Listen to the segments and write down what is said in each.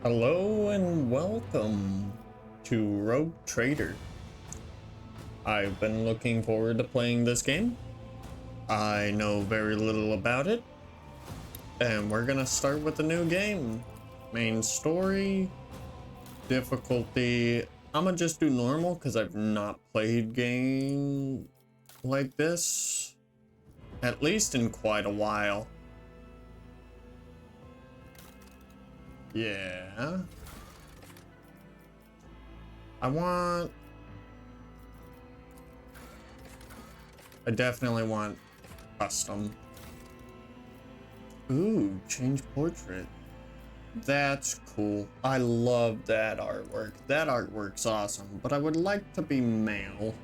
Hello and welcome to Rogue Trader. I've been looking forward to playing this game. I know very little about it, and we're gonna start with a new game. Main story, difficulty. I'm gonna just do normal because I've not played game like this, at least in quite a while. Yeah. I definitely want custom. Ooh, change portrait. That's cool. I love that artwork. That artwork's awesome, but I would like to be male.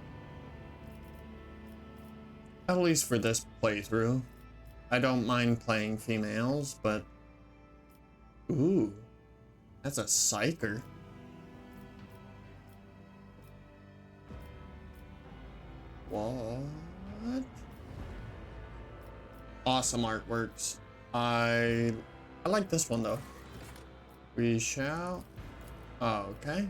At least for this playthrough. I don't mind playing females, but... Ooh, that's a psyker. What? Awesome artworks. I like this one though. We shall. Oh, okay.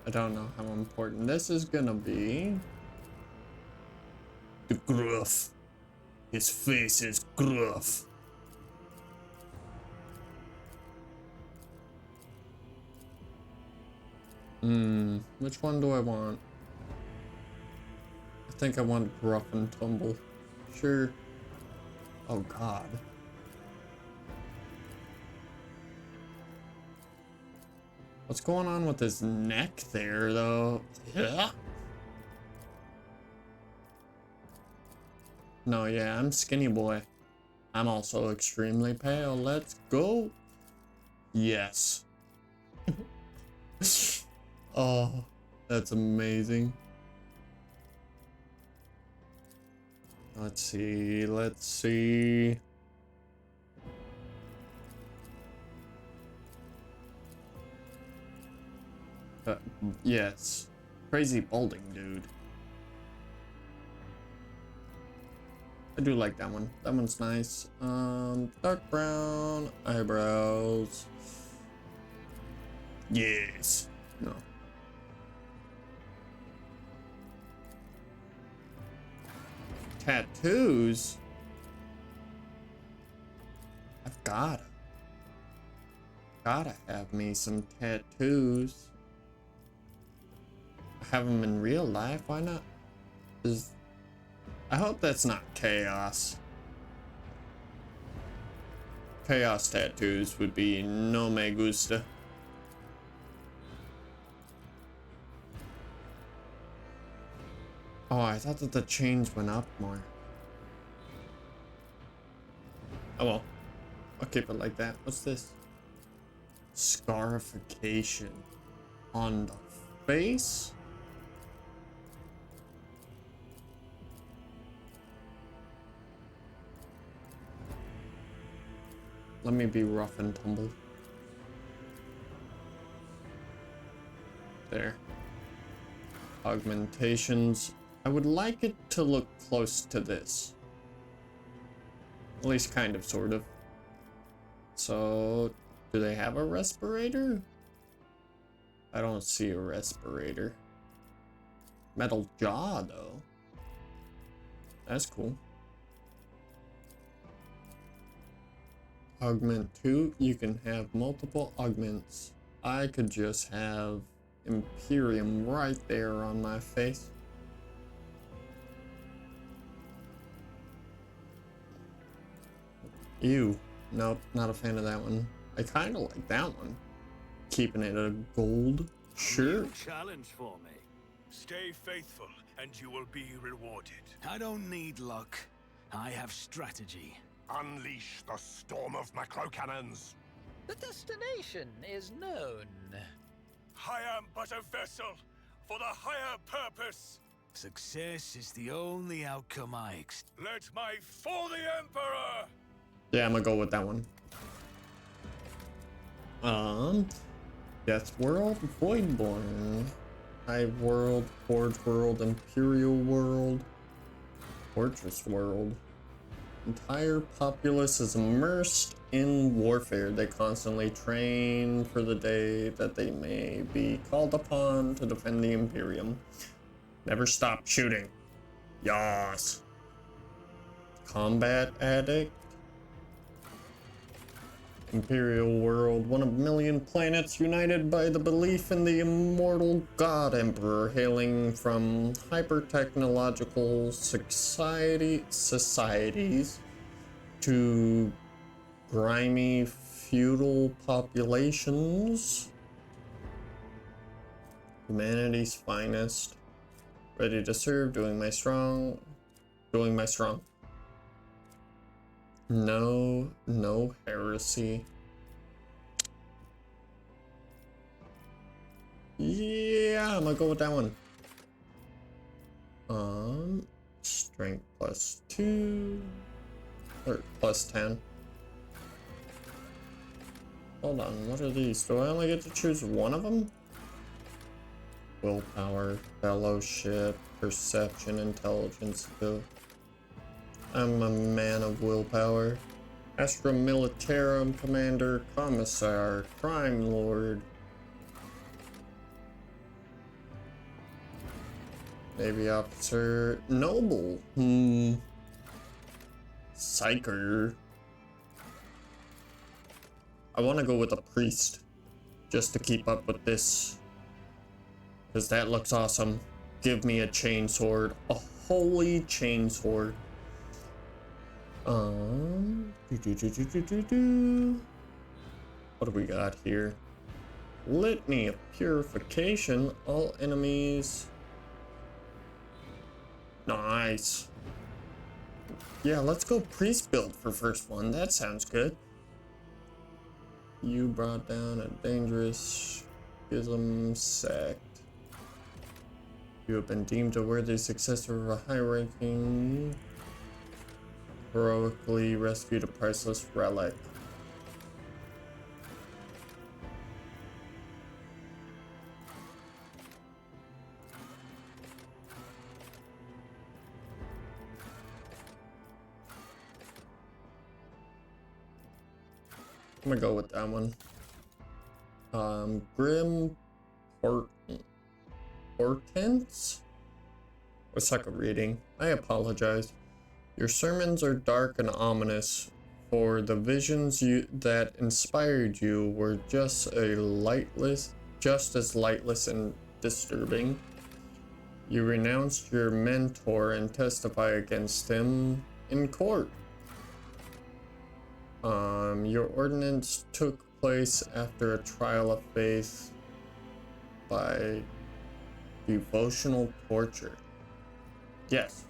I don't know how important this is gonna be. The gruff. His face is gruff. Which one do I want? I think I want gruff and tumble. Sure. Oh God. What's going on with his neck there, though? Yeah. No, yeah, I'm skinny boy. I'm also extremely pale. Let's go. Yes. Oh, that's amazing. Let's see. Yes. Crazy balding dude. I do like that one. That one's nice. Dark brown eyebrows. Yes. No. Tattoos? I've gotta have me some tattoos. Have them in real life, why not? I hope that's not chaos. Chaos tattoos would be no me gusta. Oh, I thought that the chains went up more. Oh well, I'll keep it like that. What's this? Scarification on the face? Let me be rough and tumble. There. Augmentations. I would like it to look close to this. At least kind of, sort of. So, do they have a respirator? I don't see a respirator. Metal jaw, though. That's cool. Augment 2, you can have multiple augments. I could just have Imperium right there on my face. Ew. Nope, not a fan of that one. I kind of like that one. Keeping it a gold. Sure. Challenge for me. Stay faithful and you will be rewarded. I don't need luck. I have strategy. Unleash the storm of macro cannons. The destination is known. I am but a vessel for the higher purpose. Success is the only outcome I expect. Let my for the Emperor. Yeah, I'm gonna go with that one. Death World, Voidborn, Hive World, Forge World, Imperial World, Fortress World. entire populace is immersed in warfare. They constantly train for the day that they may be called upon to defend the Imperium. Never stop shooting. Yas. Combat addict. Imperial world, one of a million planets united by the belief in the immortal God Emperor, hailing from hyper-technological societies to grimy feudal populations. Humanity's finest, ready to serve, doing my strong. No heresy. Yeah, I'm gonna go with that one. Strength +2 or +10. Hold on, what are these? Do I only get to choose one of them? Willpower, fellowship, perception, intelligence, skill. I'm a man of willpower. Astra Militarum Commander, Commissar, Crime Lord. Navy Officer, Noble. Psyker. I want to go with a Priest, just to keep up with this. Because that looks awesome. Give me a chainsword. A holy chainsword. What do we got here? Litany of Purification. All enemies. Nice. Yeah, let's go priest build for first one. That sounds good. You brought down a dangerous schism sect. You have been deemed a worthy successor of a high-ranking, heroically rescued a priceless relic. I'm gonna go with that one. Grim Portents? I suck at reading. I apologize. Your sermons are dark and ominous, for the visions that inspired you were just as lightless and disturbing. You renounced your mentor and testify against him in court. Your ordinance took place after a trial of faith by devotional torture. Yes.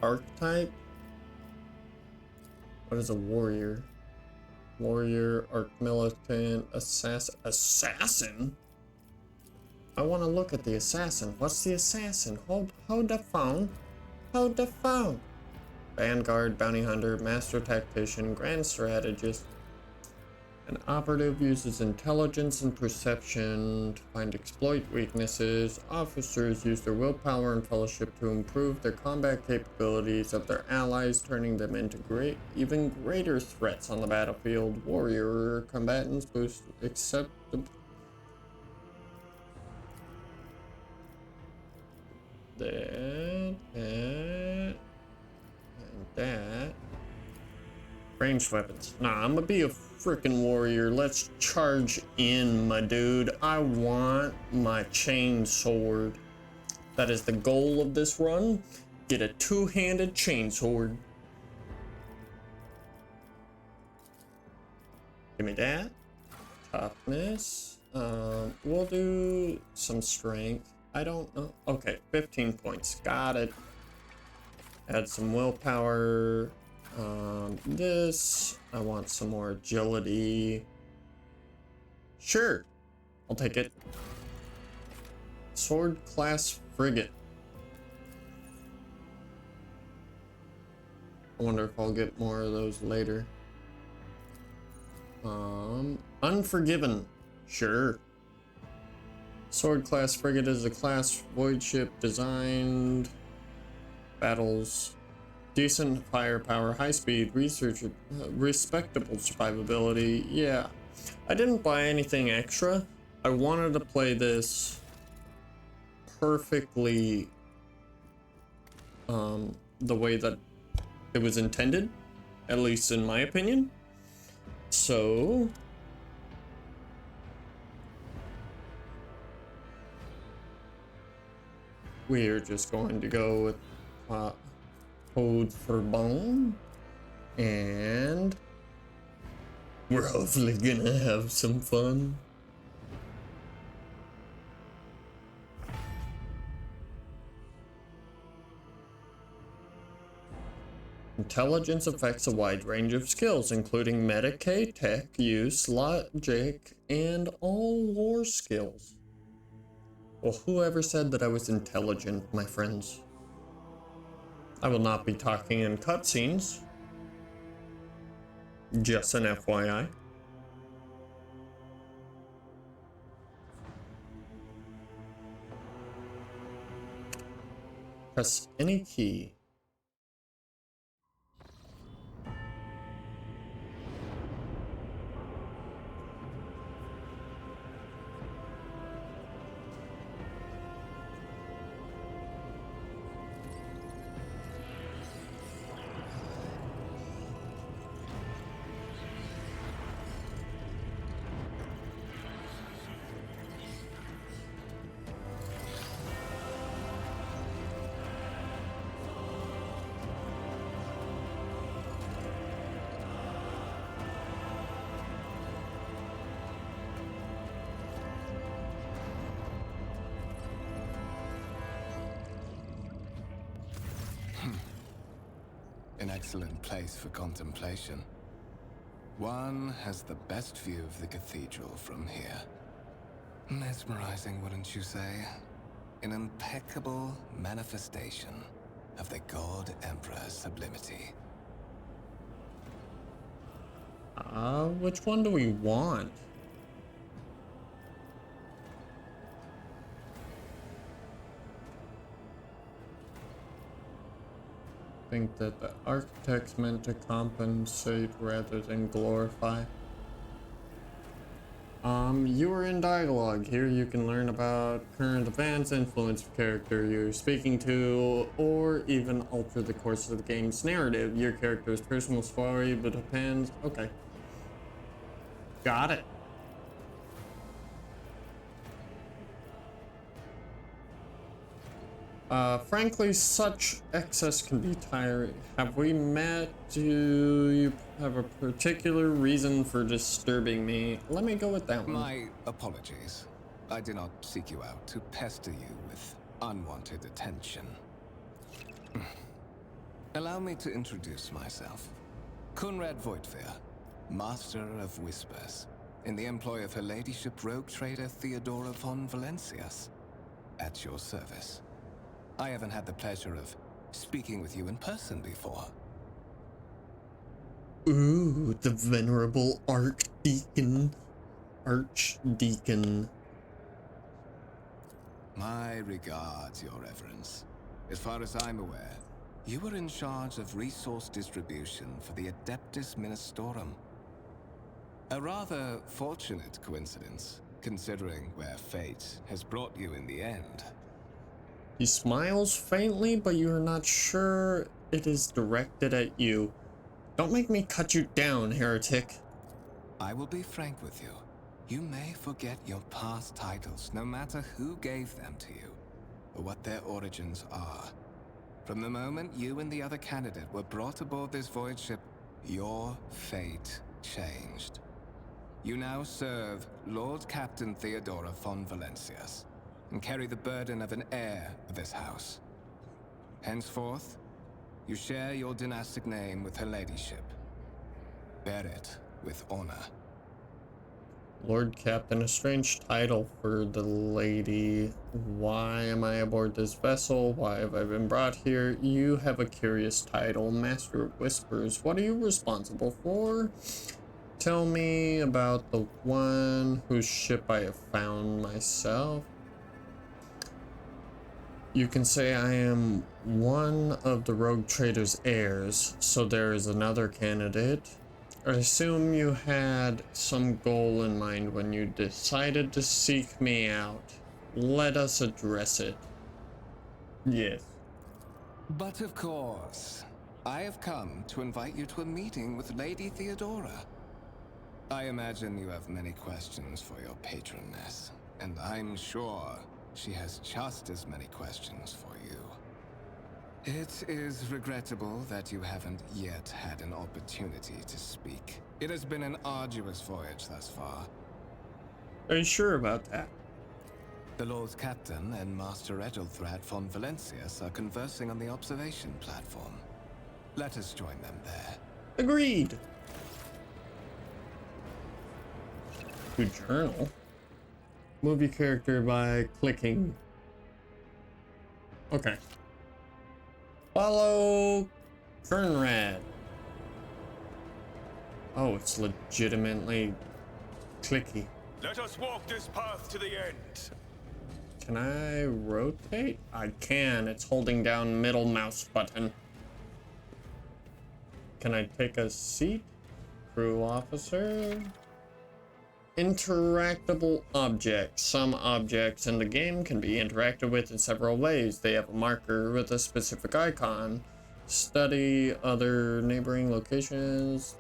Archetype? What is a warrior? Warrior, arch-militant, assassin? I want to look at the assassin. What's the assassin? Hold the phone. Hold the phone. Vanguard, bounty hunter, master tactician, grand strategist. An operative uses intelligence and perception to find exploit weaknesses. Officers use their willpower and fellowship to improve the combat capabilities of their allies, turning them into even greater threats on the battlefield. Warrior combatants boost acceptable. That. Ranged weapons. Nah, I'm gonna be a freaking warrior. Let's charge in, my dude. I want my chain sword. That is the goal of this run. Get a two-handed chain sword. Give me that. Toughness. We'll do some strength. I don't know. Okay, 15 points. Got it. Add some willpower. This. I want some more agility. Sure. I'll take it. Sword class frigate. I wonder if I'll get more of those later. Unforgiven. Sure. Sword class frigate is a class void ship designed battles, decent firepower, high speed, research, respectable survivability. Yeah, I didn't buy anything extra. I wanted to play this perfectly the way that it was intended, at least in my opinion. So we're just going to go with TodFurBaume, and we're hopefully gonna have some fun. Intelligence affects a wide range of skills, including Medicaid, tech use, logic, and all lore skills. Well, whoever said that I was intelligent, my friends? I will not be talking in cutscenes. Just an FYI. Press any key. An excellent place for contemplation. One has the best view of the cathedral from here. Mesmerizing, wouldn't you say? An impeccable manifestation of the God Emperor's sublimity. Which one do we want? I think that the architect's meant to compensate rather than glorify. You are in dialogue. Here you can learn about current events, influence the character you're speaking to, or even alter the course of the game's narrative. Your character's personal story, but depends. Okay. Got it. Frankly, such excess can be tiring. Have we met? Do you have a particular reason for disturbing me? Let me go with that one. My apologies. I did not seek you out to pester you with unwanted attention. Allow me to introduce myself. Conrad Voigtveer, Master of Whispers, in the employ of Her Ladyship Rogue Trader Theodora von Valencias. At your service. I haven't had the pleasure of speaking with you in person before. Ooh, the venerable Archdeacon. My regards, Your Reverence. As far as I'm aware, you were in charge of resource distribution for the Adeptus Ministorum. A rather fortunate coincidence, considering where fate has brought you in the end. He smiles faintly, but you are not sure it is directed at you. Don't make me cut you down, heretic. I will be frank with you. You may forget your past titles, no matter who gave them to you, or what their origins are. From the moment you and the other candidate were brought aboard this void ship, your fate changed. You now serve Lord Captain Theodora von Valencias, and carry the burden of an heir of this house. Henceforth, you share your dynastic name with Her Ladyship. Bear it with honor. Lord Captain, a strange title for the lady. Why am I aboard this vessel? Why have I been brought here? You have a curious title, Master of Whispers. What are you responsible for? Tell me about the one whose ship I have found myself. You can say I am one of the rogue trader's heirs, so there is another candidate. I assume you had some goal in mind when you decided to seek me out. Let us address it. Yes. But of course, I have come to invite you to a meeting with Lady Theodora. I imagine you have many questions for your patroness, and I'm sure she has just as many questions for you. It is regrettable that you haven't yet had an opportunity to speak. It has been an arduous voyage thus far. Are you sure about that? The Lord's Captain and Master Edelthrad von Valencius are conversing on the observation platform. Let us join them there. Agreed. To journal. Move your character by clicking. Okay. Follow Kernrad. Oh, it's legitimately clicky. Let us walk this path to the end. Can I rotate? I can. It's holding down middle mouse button. Can I take a seat? Crew officer. Interactable objects. Some objects in the game can be interacted with in several ways. They have a marker with a specific icon. Study other neighboring locations.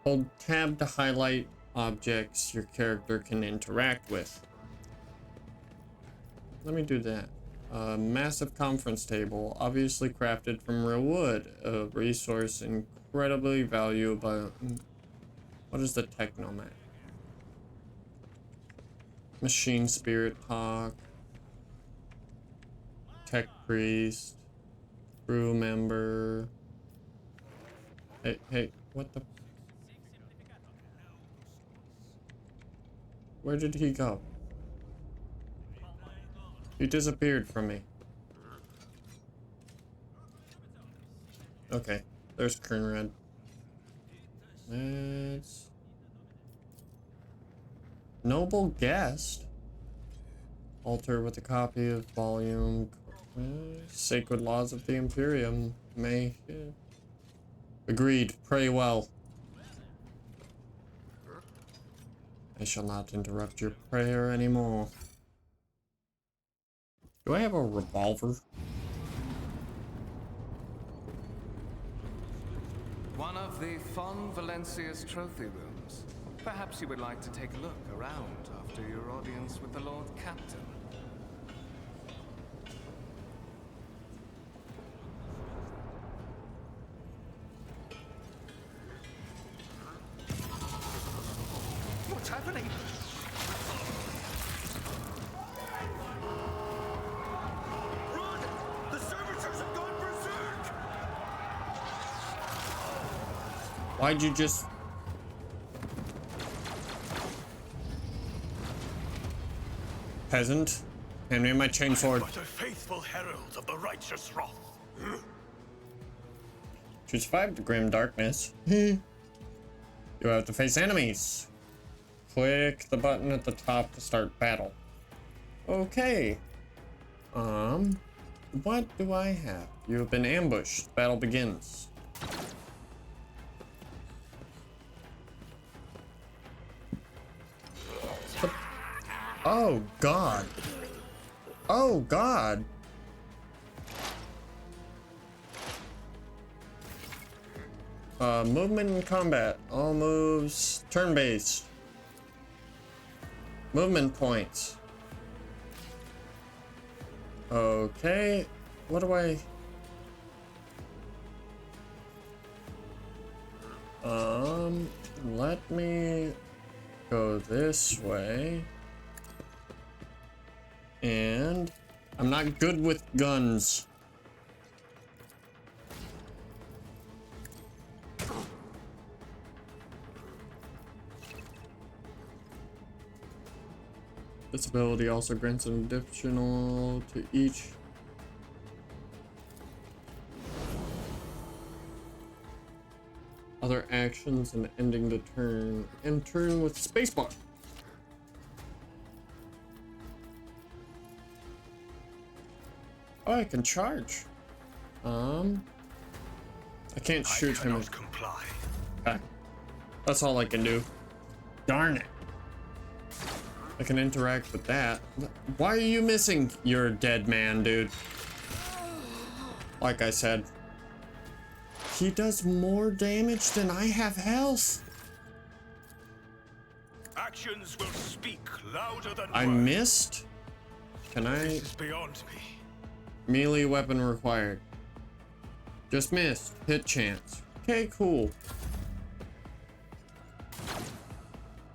Hold tab to highlight objects your character can interact with. Let me do that. A massive conference table, obviously crafted from real wood. A resource incredibly valuable. What is the technomat? Machine spirit talk. Tech priest. Crew member. Hey, what the? Where did he go? He disappeared from me. Okay, there's Kernrad. Let's... Noble guest. Altar with a copy of volume. Sacred laws of the Imperium. May. Agreed. Pray well. I shall not interrupt your prayer anymore. Do I have a revolver? One of the von Valencius trophy rooms. Perhaps you would like to take a look around after your audience with the Lord Captain. What's happening? Run! The servitors have gone berserk! Why'd you just... Peasant? Hand me my chainsword. But a faithful herald of the righteous wrath. To survive the grim darkness, you have to face enemies. Click the button at the top to start battle. Okay. What do I have? You have been ambushed. Battle begins. Oh, God. Oh, God. Movement and combat. All moves turn-based. Movement points. Okay. What do I... Let me go this way. And I'm not good with guns. This ability also grants an additional to each. Other actions and ending the turn. End turn with spacebar. Oh, I can charge. I can't shoot him. Comply. Okay. That's all I can do. Darn it. I can interact with that. Why are you missing? You're a dead man, dude. Like I said. He does more damage than I have health. Actions will speak louder than I words. missed? Can I? This is beyond me. Melee weapon required. Just missed. Hit chance. Okay, cool.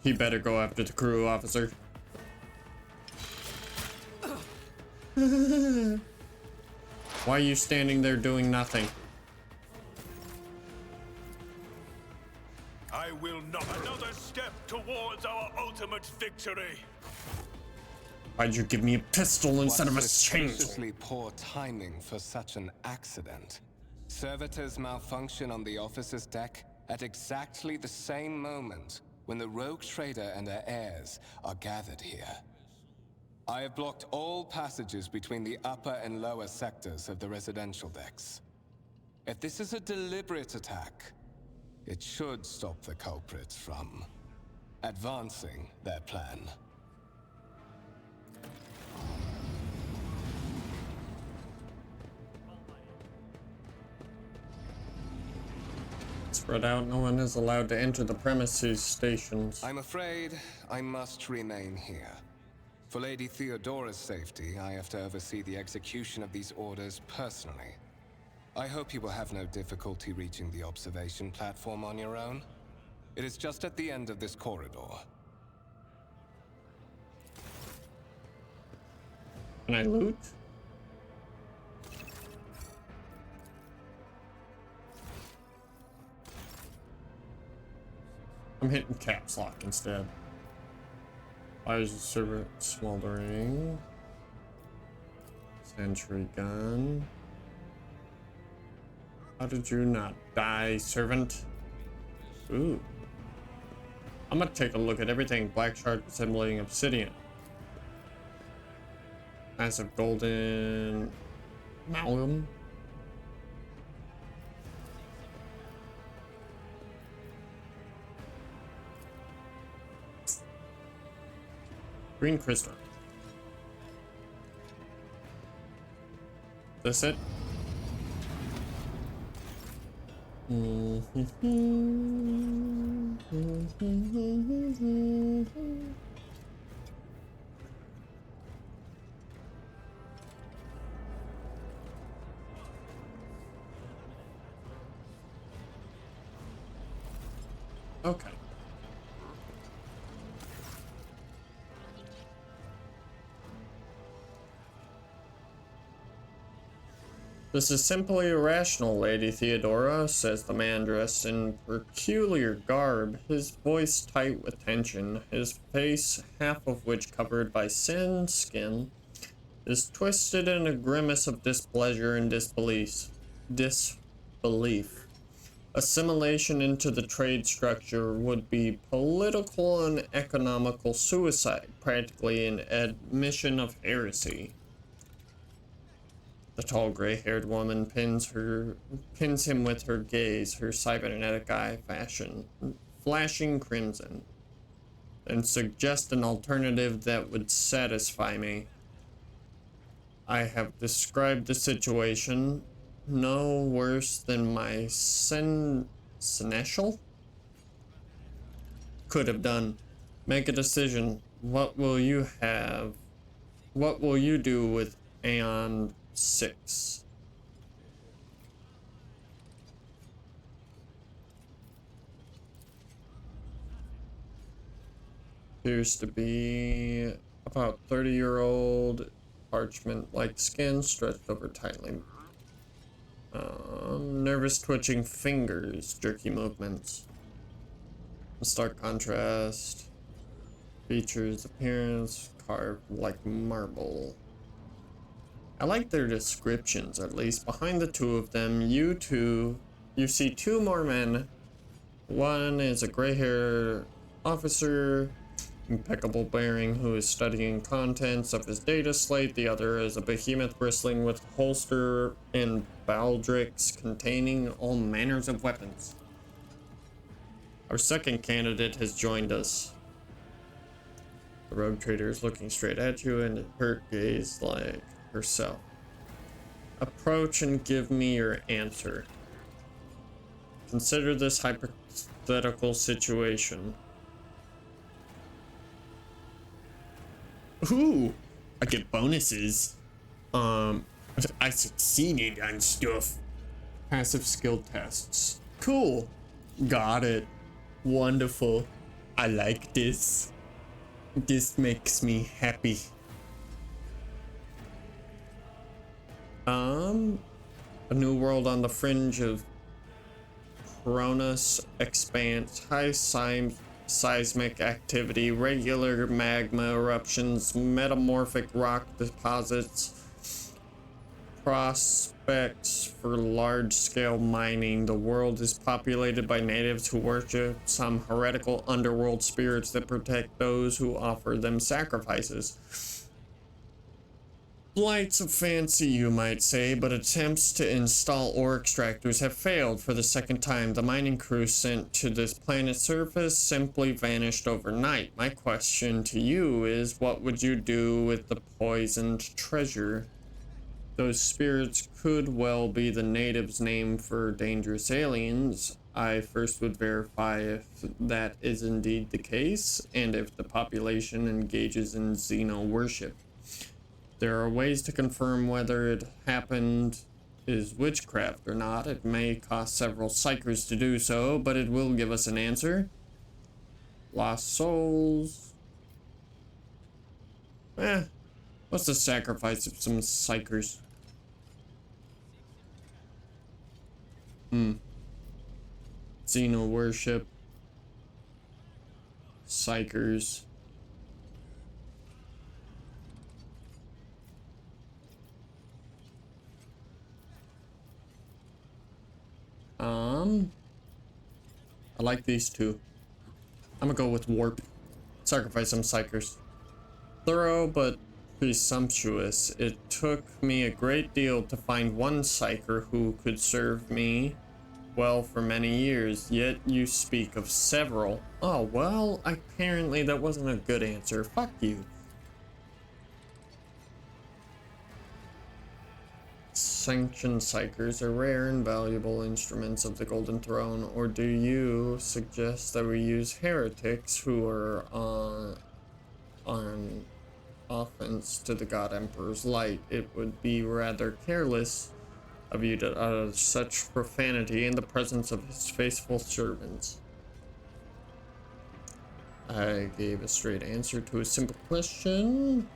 He better go after the crew officer. Why are you standing there doing nothing? I will not. Another step towards our ultimate victory. Why'd you give me a pistol instead of a What chainsaw? suspiciously poor timing for such an accident. Servitors malfunction on the officer's deck at exactly the same moment when the rogue trader and her heirs are gathered here. I have blocked all passages between the upper and lower sectors of the residential decks. If this is a deliberate attack, it should stop the culprits from advancing their plan. Spread out, no one is allowed to enter the premises stations. I'm afraid I must remain here. For Lady Theodora's safety, I have to oversee the execution of these orders personally. I hope you will have no difficulty reaching the observation platform on your own. It is just at the end of this corridor. Can I loot? I'm hitting caps lock instead. Fires a servant smoldering. Sentry gun. How did you not die, servant? Ooh. I'm gonna take a look at everything. Black shard resembling obsidian. Massive golden amalgam. Green crystal. This it? Okay. This is simply irrational, Lady Theodora, says the man dressed in peculiar garb, his voice tight with tension, his face, half of which covered by thin skin, is twisted in a grimace of displeasure and disbelief. Assimilation into the trade structure would be political and economical suicide, practically an admission of heresy. The tall gray-haired woman pins him with her gaze, her cybernetic eye flashing crimson, and suggests an alternative that would satisfy me. I have described the situation no worse than my seneschal could have done. Make a decision. What will you have? What will you do with Aeon 6? Appears to be about 30-year-old parchment-like skin stretched over tightly. Nervous twitching fingers, jerky movements. A stark contrast. Features, appearance, carved like marble. I like their descriptions, at least. Behind the two of them, you see two more men. One is a gray-haired officer, impeccable bearing, who is studying contents of his data slate. The other is a behemoth bristling with holster and baldricks containing all manners of weapons. Our second candidate has joined us. The rogue trader is looking straight at you and her gaze like herself. Approach and give me your answer. Consider this hypothetical situation. Ooh, I get bonuses. I succeeded on stuff. Passive skill tests. Cool. Got it. Wonderful. I like this. This makes me happy. A new world on the fringe of Cronus expanse, high seismic activity, regular magma eruptions, metamorphic rock deposits, prospects for large-scale mining. The world is populated by natives who worship some heretical underworld spirits that protect those who offer them sacrifices. Flights of fancy, you might say, but attempts to install ore extractors have failed for the second time. The mining crew sent to this planet's surface simply vanished overnight. My question to you is, what would you do with the poisoned treasure? Those spirits could well be the natives' name for dangerous aliens. I first would verify if that is indeed the case, and if the population engages in xeno worship. There are ways to confirm whether it happened is witchcraft or not. It may cost several psychers to do so, but it will give us an answer. Lost souls. What's the sacrifice of some psychers? Xeno worship. Psychers. I like these two. I'm gonna go with warp. Sacrifice some psychers. Thorough but presumptuous. It took me a great deal to find one psycher who could serve me well for many years, yet you speak of several. Oh, well, apparently that wasn't a good answer. Fuck you. Sanctioned psychers are rare and valuable instruments of the Golden Throne, or do you suggest that we use heretics who are on offense to the God Emperor's light? It would be rather careless of you to utter such profanity in the presence of his faithful servants. I gave a straight answer to a simple question.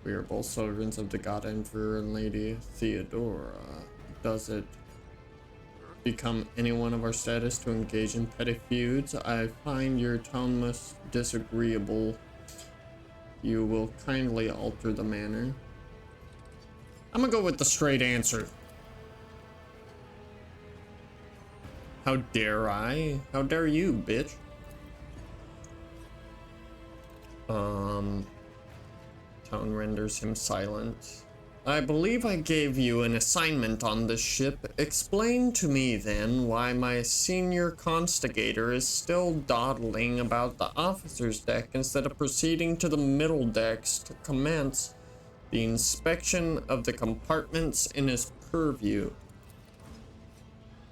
We are both servants of the God Emperor and Lady Theodora. Does it become any one of our status to engage in petty feuds? I find your tone most disagreeable. You will kindly alter the manner. I'm gonna go with the straight answer. How dare I? How dare you, bitch? Tone renders him silent. I believe I gave you an assignment on this ship. Explain to me then why my senior constigator is still dawdling about the officer's deck instead of proceeding to the middle decks to commence the inspection of the compartments in his purview.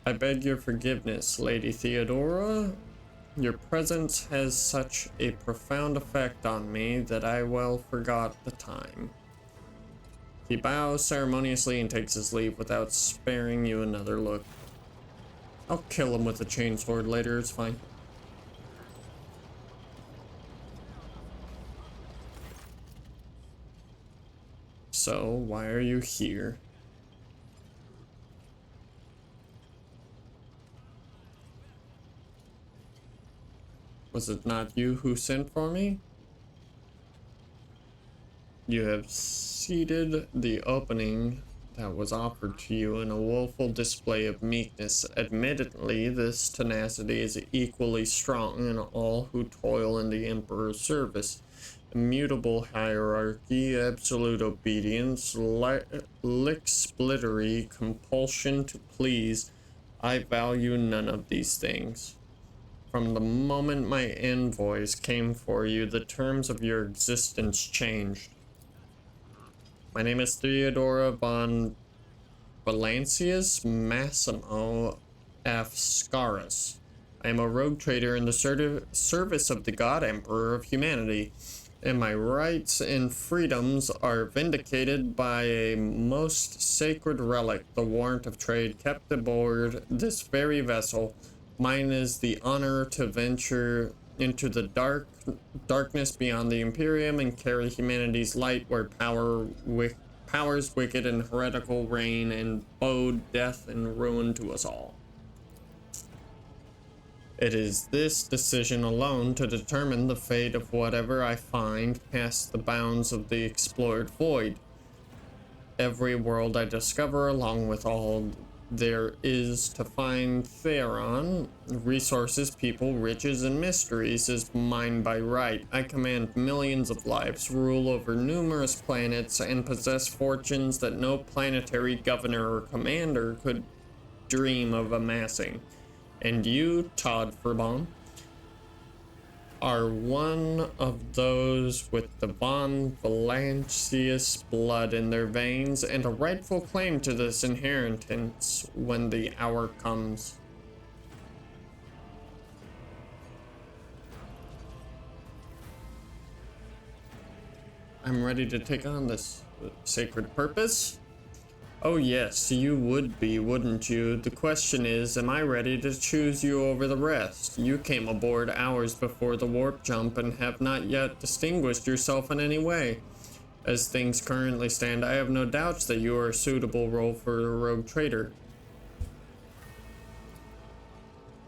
I beg your forgiveness, Lady Theodora. Your presence has such a profound effect on me that I well forgot the time. He bows ceremoniously and takes his leave without sparing you another look. I'll kill him with a chainsword later, it's fine. So, why are you here? Was it not you who sent for me? You have seeded the opening that was offered to you in a woeful display of meekness. Admittedly, this tenacity is equally strong in all who toil in the Emperor's service. Immutable hierarchy, absolute obedience, lick-splittery compulsion to please. I value none of these things. From the moment my envoys came for you, the terms of your existence changed. My name is Theodora von Valancius Massimo F. Scaurus. I am a rogue trader in the service of the God Emperor of humanity, and my rights and freedoms are vindicated by a most sacred relic, the warrant of trade kept aboard this very vessel. Mine is the honor to venture into the darkness beyond the Imperium and carry humanity's light where powers wicked and heretical reign and bode death and ruin to us all. It is this decision alone to determine the fate of whatever I find past the bounds of the explored void. Every world I discover, along with all there is to find thereon, resources, people, riches, and mysteries, is mine by right. I command millions of lives, rule over numerous planets, and possess fortunes that no planetary governor or commander could dream of amassing. And you, TodFurBaume, are one of those with the von Valancius blood in their veins and a rightful claim to this inheritance when the hour comes. I'm ready to take on this sacred purpose. Oh yes, you would be, wouldn't you? The question is, am I ready to choose you over the rest? You came aboard hours before the warp jump and have not yet distinguished yourself in any way. As things currently stand, I have no doubts that you are a suitable role for a rogue trader.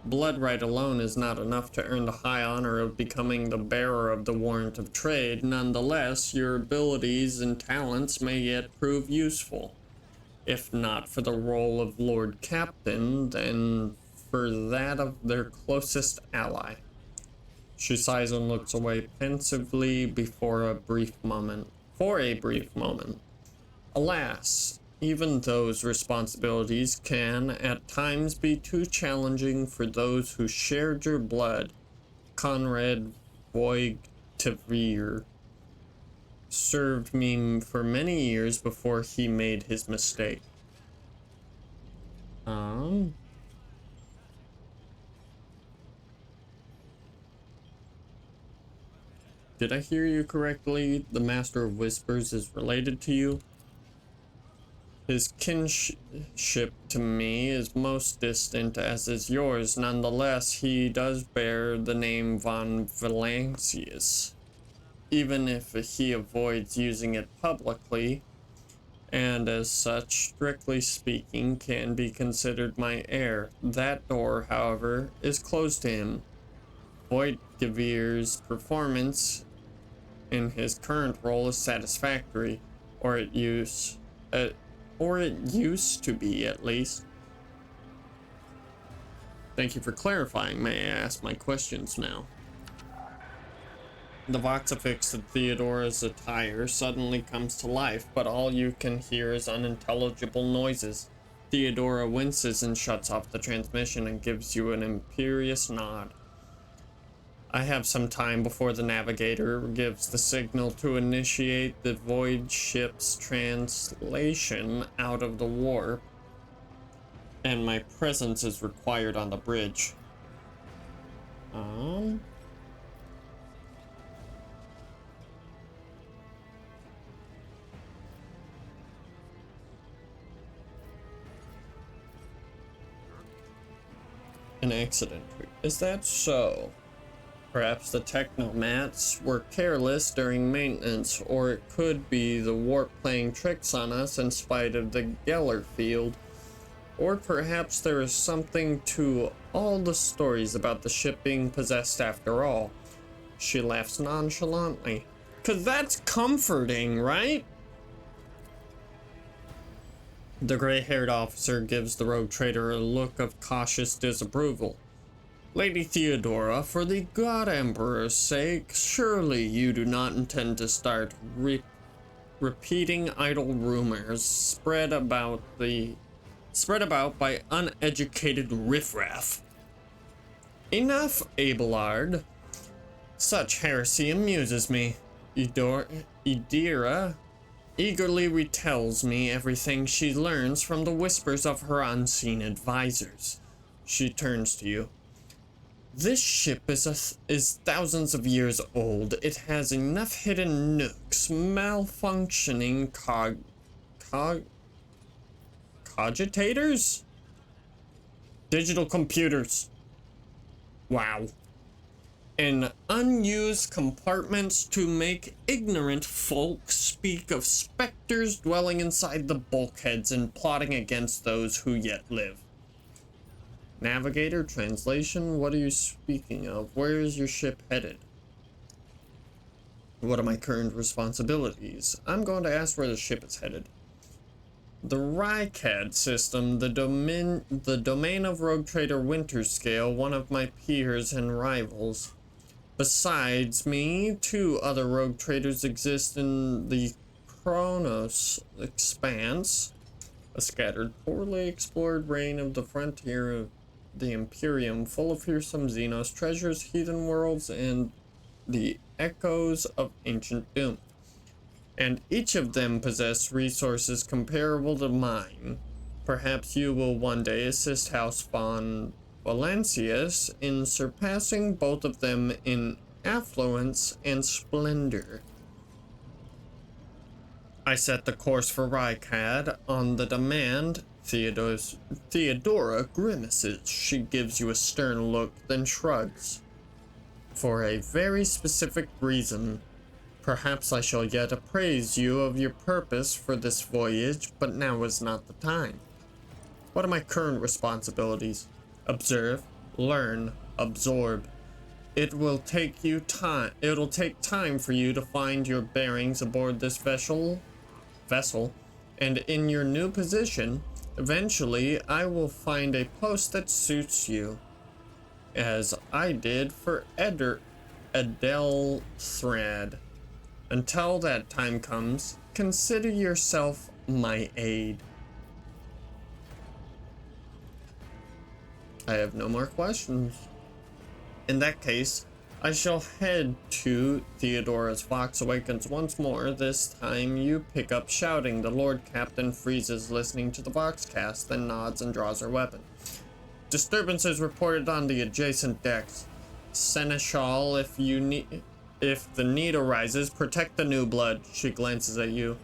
Blood right alone is not enough to earn the high honor of becoming the bearer of the warrant of trade. Nonetheless, your abilities and talents may yet prove useful. If not for the role of Lord Captain, then for that of their closest ally. She sighs and looks away pensively for a brief moment. Alas, even those responsibilities can at times be too challenging for those who shared your blood. Conrad Voigtavir served me for many years before he made his mistake. Did I hear you correctly? The Master of Whispers is related to you? His kinship to me is most distant, as is yours. Nonetheless, he does bear the name von Valancius, even if he avoids using it publicly, and as such, strictly speaking, can be considered my heir. That door, however, is closed to him. Voigtgavir's performance in his current role is satisfactory, or it used to be, at least. Thank you for clarifying. May I ask my questions now? The voxifix of Theodora's attire suddenly comes to life, but all you can hear is unintelligible noises. Theodora winces and shuts off the transmission and gives you an imperious nod. I have some time before the navigator gives the signal to initiate the void ship's translation out of the warp, and my presence is required on the bridge. An accident. Is that so? Perhaps the technomats were careless during maintenance, or it could be the warp playing tricks on us in spite of the Geller field. Or perhaps there is something to all the stories about the ship being possessed after all. She laughs nonchalantly. 'Cause that's comforting, right? The gray-haired officer gives the rogue trader a look of cautious disapproval. Lady Theodora, for the God Emperor's sake, surely you do not intend to start repeating idle rumors spread about by uneducated riffraff. Enough, Abelard. Such heresy amuses me. Idira eagerly retells me everything she learns from the whispers of her unseen advisors. She turns to you. This ship is thousands of years old. It has enough hidden nooks, malfunctioning cogitators? Digital computers. Wow. And unused compartments to make ignorant folk speak of specters dwelling inside the bulkheads and plotting against those who yet live. Navigator, translation, what are you speaking of? Where is your ship headed? What are my current responsibilities? I'm going to ask where the ship is headed. The Rycad system, the domain of Rogue Trader Winterscale, one of my peers and rivals. Besides me, 2 other rogue traders exist in the Kronos Expanse, a scattered, poorly explored reign of the frontier of the Imperium, full of fearsome Xenos treasures, heathen worlds, and the echoes of ancient doom. And each of them possess resources comparable to mine. Perhaps you will one day assist House von Valencius in surpassing both of them in affluence and splendor. I set the course for Rycad on the demand. Theodora grimaces. She gives you a stern look, then shrugs. For a very specific reason. Perhaps I shall yet appraise you of your purpose for this voyage, but now is not the time. What are my current responsibilities? Observe, learn, absorb. It'll take time for you to find your bearings aboard this vessel, and in your new position, eventually I will find a post that suits you, as I did for Edelthrad. Until that time comes, consider yourself my aide. I have no more questions. In that case, I shall head to Theodora's Vox Awakens once more. This time you pick up shouting. The Lord Captain freezes, listening to the Voxcast, then nods and draws her weapon. Disturbances reported on the adjacent decks. Seneschal, if the need arises, protect the new blood. She glances at you.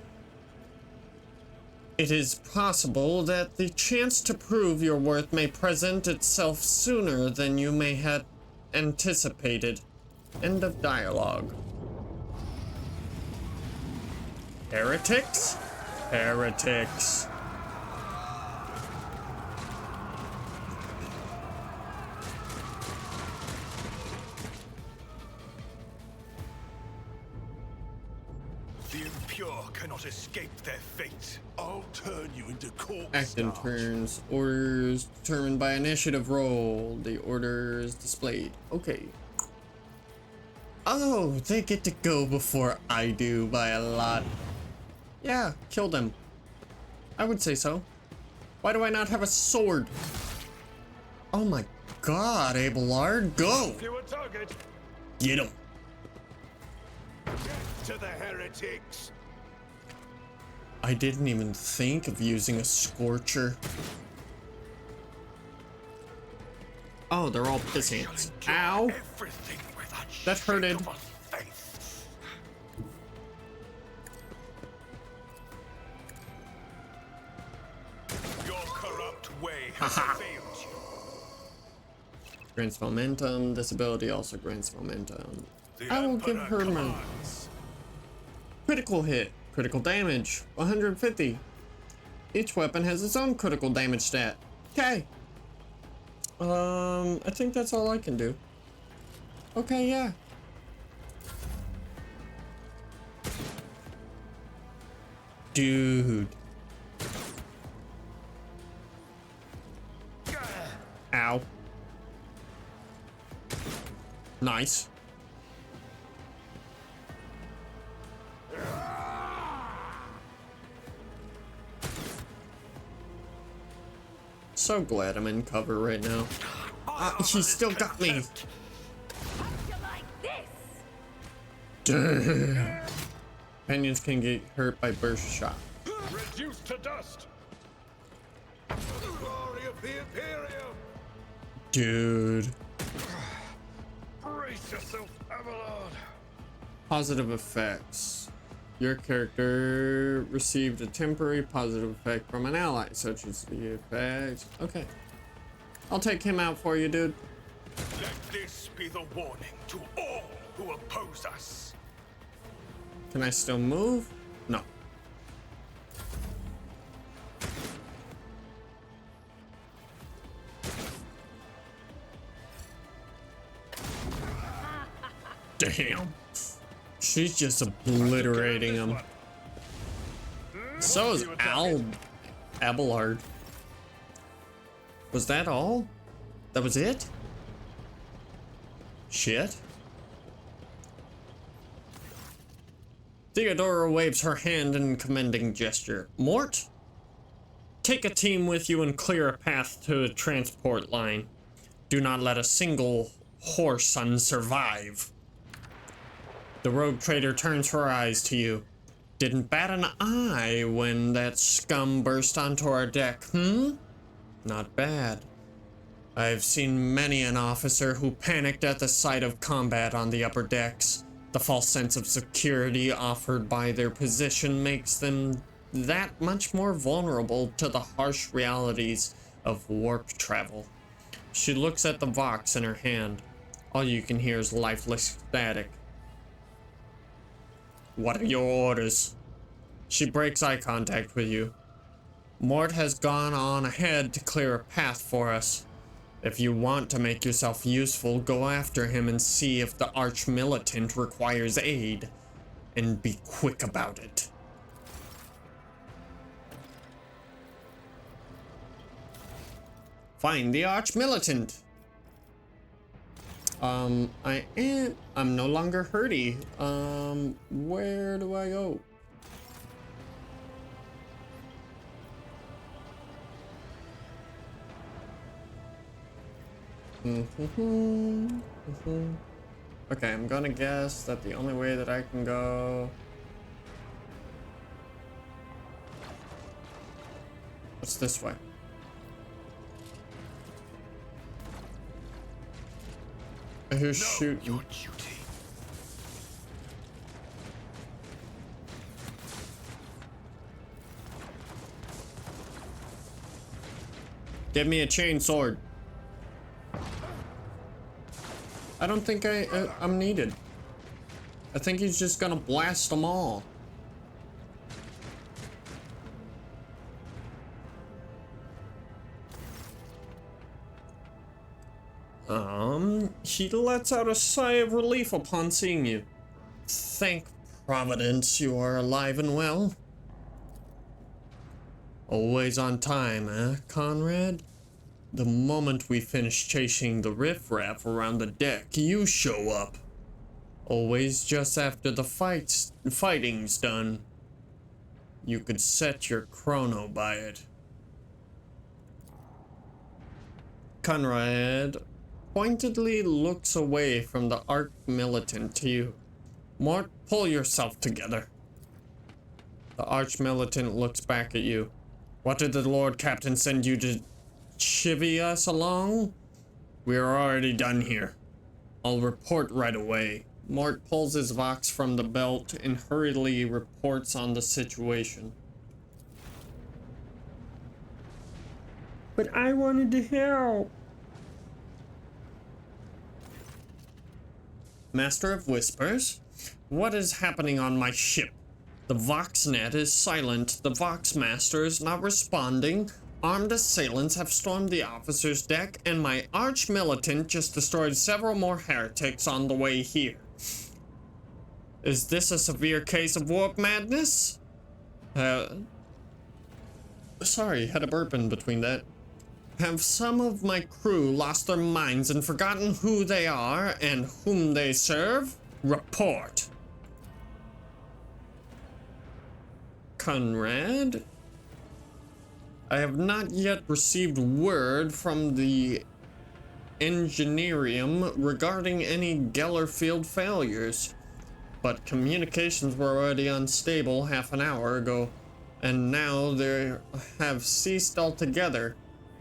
It is possible that the chance to prove your worth may present itself sooner than you may have anticipated. End of dialogue. Heretics? Heretics. The impure cannot escape their fate. I'll turn you into corpse. Action turns. Orders determined by initiative roll. The order is displayed. Okay. Oh, they get to go before I do by a lot. Yeah, kill them. I would say so. Why do I not have a sword? Oh my god, Abelard, go! To a target. Get him. To the heretics. I didn't even think of using a scorcher. Oh, they're all piss ants. Ow! Everything with a That hurted. shake of a faith. Your corrupt way has Haha. failed you. Grants momentum. This ability also grants momentum. The I will give Emperor her my commands. critical hit. Critical damage. 150. Each weapon has its own critical damage stat. Okay. I think that's all I can do. Okay, yeah. Dude. Nice. So glad I'm in cover right now. He still got me. Damn. Companions can get hurt by burst shot. Reduced to dust. Glory of the Imperium. Dude. Brace yourself, Avalon. Positive effects. Your character received a temporary positive effect from an ally, such as the effects. Okay. I'll take him out for you, dude. Let this be the warning to all who oppose us. Can I still move? No. Damn. She's just obliterating him. So is Abelard. Was that all? That was it? Shit. Theodora waves her hand in commending gesture. Mort, take a team with you and clear a path to a transport line. Do not let a single whoreson survive. The rogue trader turns her eyes to you. Didn't bat an eye when that scum burst onto our deck, Not bad. I've seen many an officer who panicked at the sight of combat on the upper decks. The false sense of security offered by their position makes them that much more vulnerable to the harsh realities of warp travel. She looks at the Vox in her hand. All you can hear is lifeless static. What are your orders? She breaks eye contact with you. Mort has gone on ahead to clear a path for us. If you want to make yourself useful, go after him and see if the arch-militant requires aid. And be quick about it. Find the arch-militant. I'm no longer Herty. Where do I go? Okay, I'm gonna guess that the only way that I can go... What's this way? I hear shooting. Your duty. Give me a chain sword. I don't think I'm needed. I think he's just gonna blast them all. He lets out a sigh of relief upon seeing you. Thank Providence you are alive and well. Always on time, eh, Conrad? The moment we finish chasing the riffraff around the deck, you show up. Always just after the fighting's done. You could set your chrono by it. Conrad pointedly looks away from the arch-militant to you. Mort, pull yourself together. The arch-militant looks back at you. What did the Lord Captain send you to chivvy us along? We are already done here. I'll report right away. Mort pulls his Vox from the belt and hurriedly reports on the situation. But I wanted to help. Master of Whispers, what is happening on my ship? The VoxNet is silent. The VoxMaster is not responding. Armed assailants have stormed the officer's deck, and my arch-militant just destroyed several more heretics on the way here. Is this a severe case of warp madness? Sorry, had a burp in between that. Have some of my crew lost their minds and forgotten who they are and whom they serve? Report. Conrad? I have not yet received word from the Engineerium regarding any Gellerfield failures, but communications were already unstable half an hour ago, and now they have ceased altogether.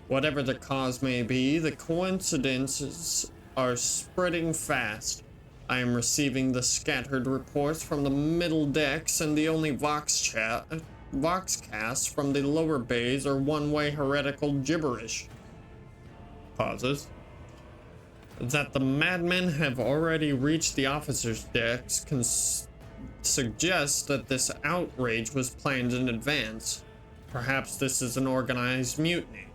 Whatever the cause may be, the coincidences are spreading fast. I am receiving the scattered reports from the middle decks, and the only voxcasts from the lower bays are one-way heretical gibberish. Pauses. That the madmen have already reached the officers' decks suggests that this outrage was planned in advance. Perhaps this is an organized mutiny.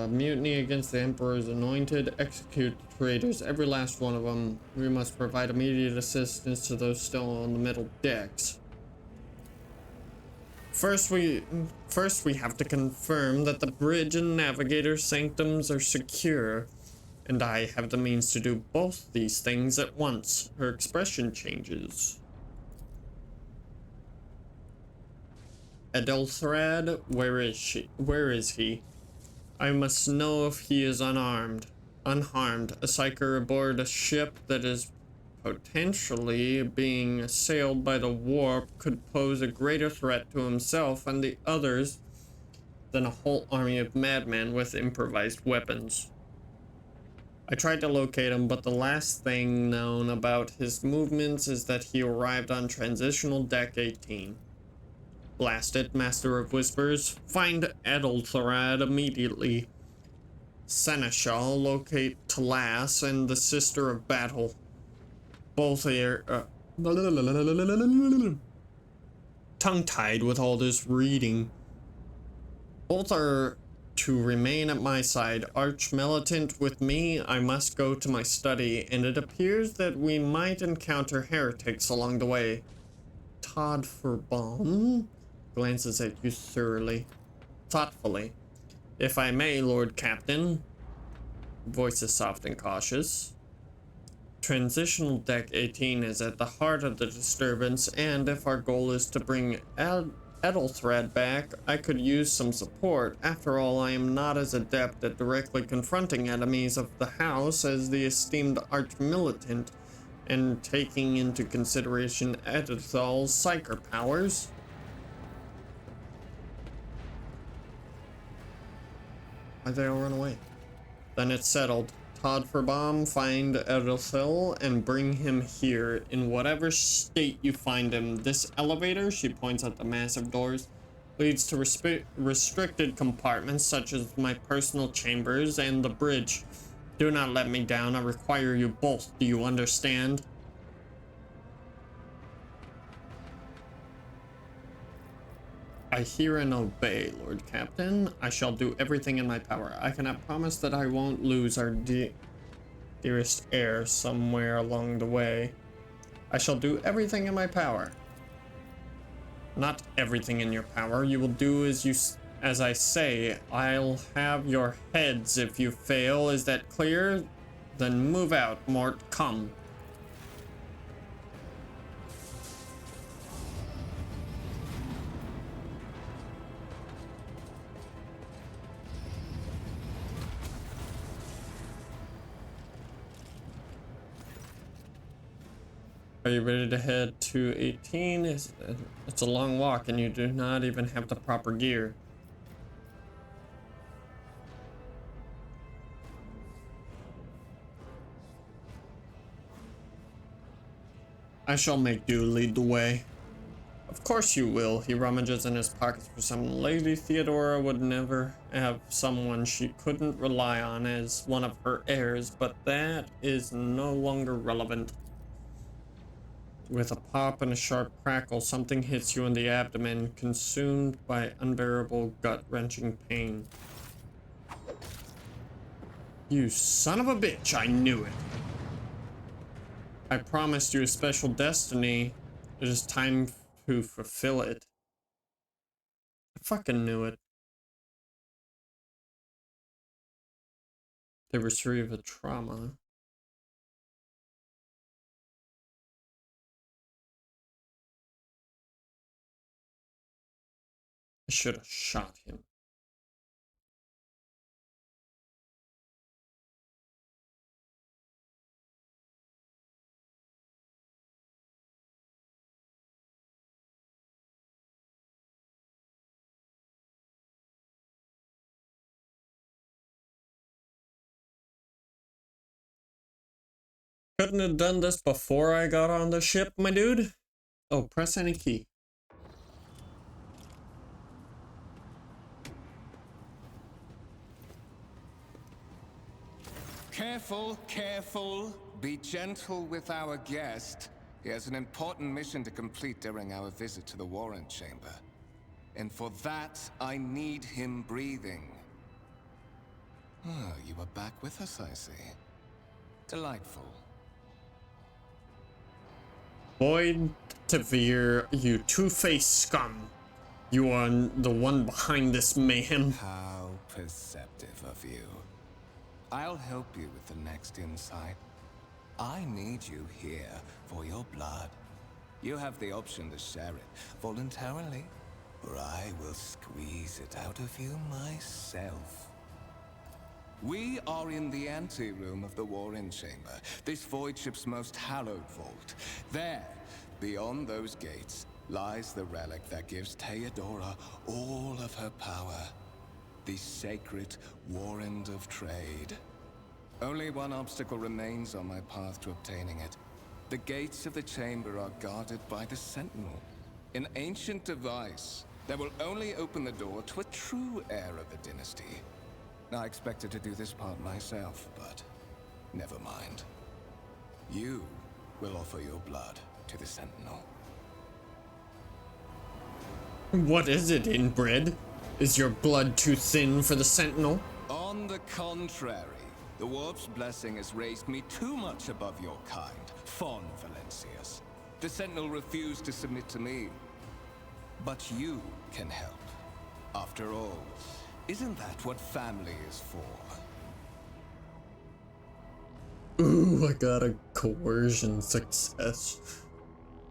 Mutiny against the Emperor's anointed. Execute the traitors, every last one of them. We must provide immediate assistance to those still on the middle decks. First we have to confirm that the bridge and navigator sanctums are secure, and I have the means to do both these things at once. Her expression changes. Adelthrad, where is she? Where is he? I must know if he is unharmed. A psyker aboard a ship that is potentially being assailed by the warp could pose a greater threat to himself and the others than a whole army of madmen with improvised weapons. I tried to locate him, but the last thing known about his movements is that he arrived on transitional deck 18. Blast it, Master of Whispers. Find Adelthrad immediately. Seneschal, locate Talas and the Sister of Battle. Both are tongue-tied with all this reading. Both are to remain at my side. Arch-militant with me, I must go to my study, and it appears that we might encounter heretics along the way. TodFurBaume glances at you thoughtfully. If I may, Lord Captain. Voice is soft and cautious. Transitional deck 18 is at the heart of the disturbance, and if our goal is to bring Adelthrad back, I could use some support. After all, I am not as adept at directly confronting enemies of the house as the esteemed arch-militant, and taking into consideration Adelthal's psyker powers. Why'd they all run away? Then it's settled. TodFurBaume, find Adelthal and bring him here in whatever state you find him. This elevator, she points at the massive doors, leads to restricted compartments such as my personal chambers and the bridge. Do not let me down. I require you both. Do you understand? I hear and obey, Lord Captain. I shall do everything in my power. I cannot promise that I won't lose our dearest heir somewhere along the way. I shall do everything in my power. Not everything in your power. You will do as I say. I'll have your heads if you fail. Is that clear? Then move out, Mort. Come. Are you ready to head to 18? It's a long walk and you do not even have the proper gear. I shall make do. Lead the way. Of course you will. He rummages in his pockets for some. Lady Theodora would never have someone she couldn't rely on as one of her heirs, but that is no longer relevant. With a pop and a sharp crackle, something hits you in the abdomen, consumed by unbearable gut-wrenching pain. You son of a bitch, I knew it. I promised you a special destiny. It is time to fulfill it. I fucking knew it. They receive a trauma. I should have shot him. Couldn't have done this before I got on the ship, my dude. Oh, press any key. Careful, careful. Be gentle with our guest. He has an important mission to complete during our visit to the Warrant Chamber. And for that, I need him breathing. Oh, you are back with us, I see. Delightful. Void Tavir, you two-faced scum. You are the one behind this mayhem. How perceptive of you. I'll help you with the next insight. I need you here for your blood. You have the option to share it voluntarily, or I will squeeze it out of you myself. We are in the anteroom of the Warren Chamber, this void ship's most hallowed vault. There, beyond those gates, lies the relic that gives Theodora all of her power. The sacred Warrant of Trade. Only one obstacle remains on my path to obtaining it. The gates of the chamber are guarded by the Sentinel, an ancient device that will only open the door to a true heir of the dynasty. I expected to do this part myself, but never mind. You will offer your blood to the Sentinel. What is it, inbred? Is your blood too thin for the Sentinel? On the contrary, the Warp's blessing has raised me too much above your kind, Fon Valencius. The Sentinel refused to submit to me. But you can help. After all, isn't that what family is for? Ooh, I got a coercion success.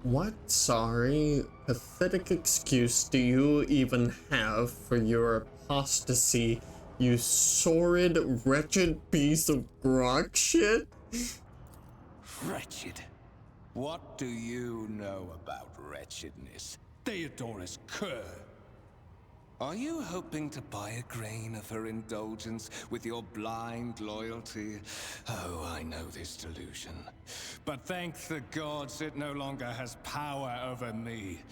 What, sorry, pathetic excuse do you even have for your apostasy, you sordid, wretched piece of grok shit? Wretched? What do you know about wretchedness? Theodora's cur. Are you hoping to buy a grain of her indulgence with your blind loyalty? Oh, I know this delusion. But thank the gods it no longer has power over me.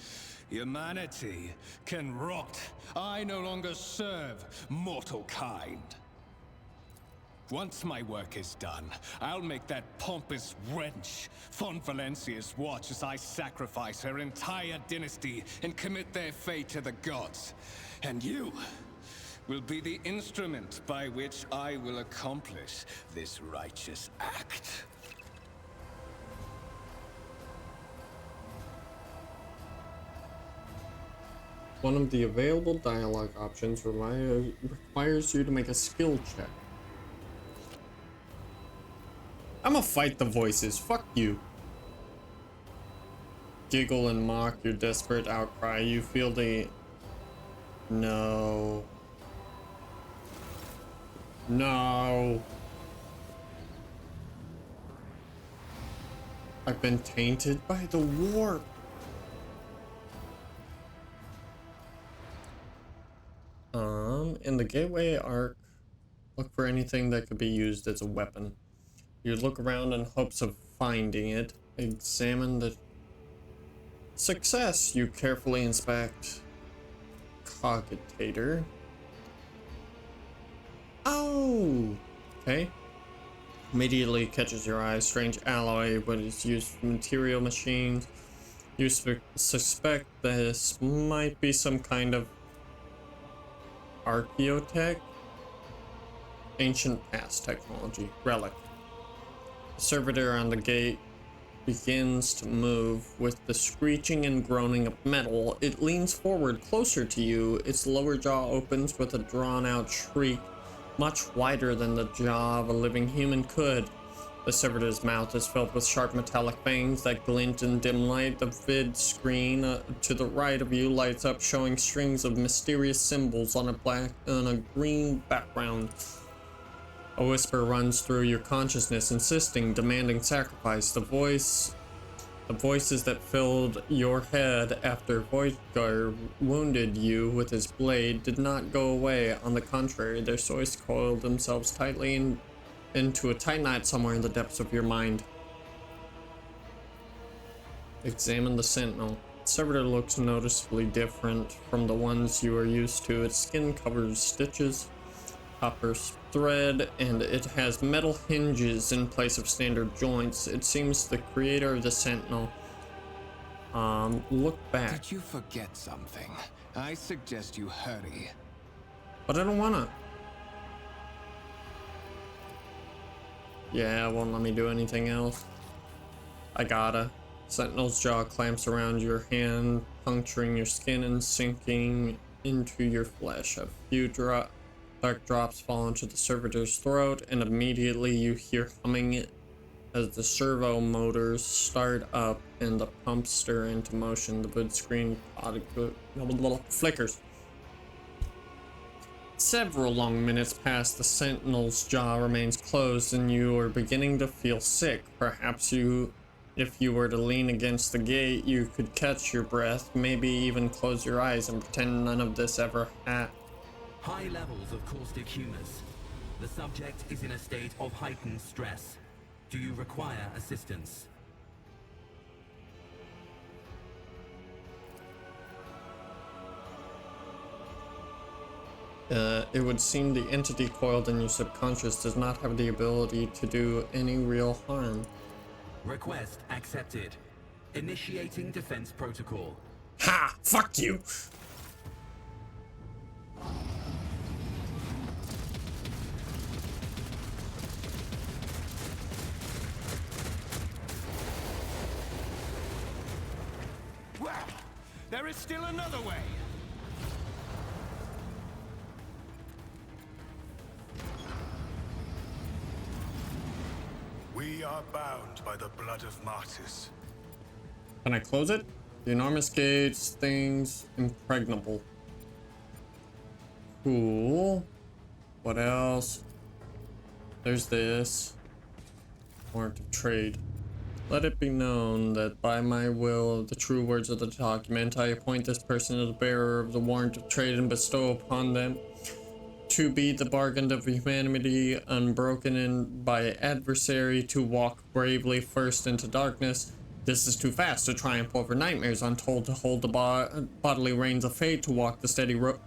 Humanity can rot. I no longer serve mortal kind. Once my work is done, I'll make that pompous wench Fon Valencius watch as I sacrifice her entire dynasty and commit their fate to the gods. And you will be the instrument by which I will accomplish this righteous act. One of the available dialogue options requires you to make a skill check. I'ma fight the voices, fuck you. Giggle and mock your desperate outcry. You feel the... No. No. I've been tainted by the warp. In the gateway arc, look for anything that could be used as a weapon. You look around in hopes of finding it. Examine the... Success! You carefully inspect... Cogitator. Oh! Okay. Immediately catches your eye. Strange alloy, but it's used for material machines. You suspect this might be some kind of archaeotech. Ancient past technology. Relic. Servitor on the gate begins to move. With the screeching and groaning of metal, it leans forward closer to you. Its lower jaw opens with a drawn-out shriek, much wider than the jaw of a living human could. The servitor's mouth is filled with sharp metallic fangs that glint in dim light. The vid screen to the right of you lights up, showing strings of mysterious symbols on a green background. A whisper runs through your consciousness, insisting, demanding sacrifice. The voices that filled your head after Voidgar wounded you with his blade did not go away. On the contrary, their voices coiled themselves tightly into a tight knot somewhere in the depths of your mind. Examine the sentinel. Servitor looks noticeably different from the ones you are used to. Its skin covers stitches, copper thread, and it has metal hinges in place of standard joints. It seems the creator of the sentinel. Look back. Did you forget something? I suggest you hurry. But I don't wanna. Yeah, it won't let me do anything else. I gotta. Sentinel's jaw clamps around your hand, puncturing your skin and sinking into your flesh. A few dark drops fall into the servitor's throat, and immediately you hear humming as the servo motors start up and the pumps stir into motion. The vid screen flickers. Several long minutes pass. The sentinel's jaw remains closed, and you are beginning to feel sick. Perhaps if you were to lean against the gate, you could catch your breath, maybe even close your eyes and pretend none of this ever happened. High levels of caustic humus. The subject is in a state of heightened stress. Do you require assistance? It would seem the entity coiled in your subconscious does not have the ability to do any real harm. Request accepted. Initiating defense protocol. Ha! Fuck you! Well, there is still another way. We are bound by the blood of martyrs. Can I close it? The enormous gates, things impregnable. Cool. What else? There's this. Warrant of trade. Let it be known that by my will, the true words of the document, I appoint this person as the bearer of the warrant of trade and bestow upon them to be the bargain of humanity, unbroken in by adversary, to walk bravely first into darkness. This is too fast, to triumph over nightmares, untold, to hold the bodily reins of fate, to walk the steady road.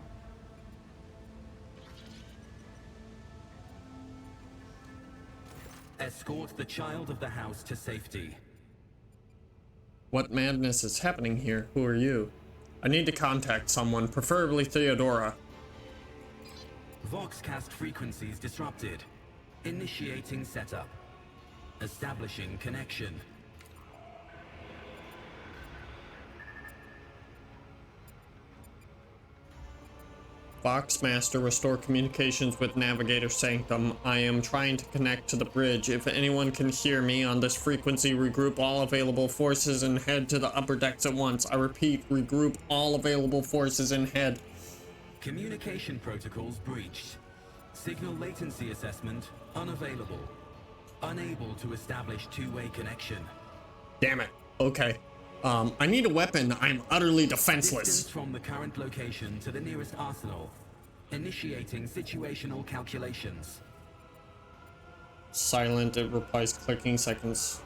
Escort the child of the house to safety. What madness is happening here? Who are you? I need to contact someone, preferably Theodora. Voxcast frequencies disrupted. Initiating setup. Establishing connection. Voxmaster, restore communications with Navigator Sanctum. I am trying to connect to the bridge. If anyone can hear me on this frequency, regroup all available forces and head to the upper decks at once. I repeat, regroup all available forces and head. Communication protocols breached. Signal latency assessment unavailable. Unable to establish two-way connection. Damn it. Okay. I need a weapon. I'm utterly defenseless. Distance from the current location to the nearest arsenal. Initiating situational calculations. Silent, it replies clicking seconds.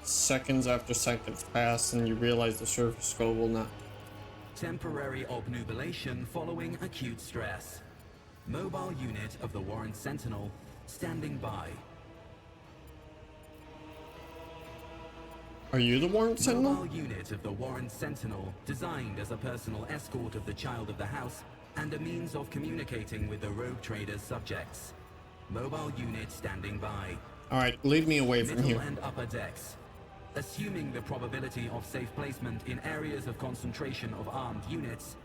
Seconds after seconds pass and you realize the surface skull will not. Temporary obnubilation following acute stress. Mobile unit of the Warren Sentinel standing by. Are you the Warren Sentinel? Mobile unit of the Warren Sentinel, designed as a personal escort of the child of the house and a means of communicating with the rogue trader's subjects. Mobile unit standing by. Alright, lead me away from Middle here. and upper decks. assuming the probability of safe placement in areas of concentration of armed units,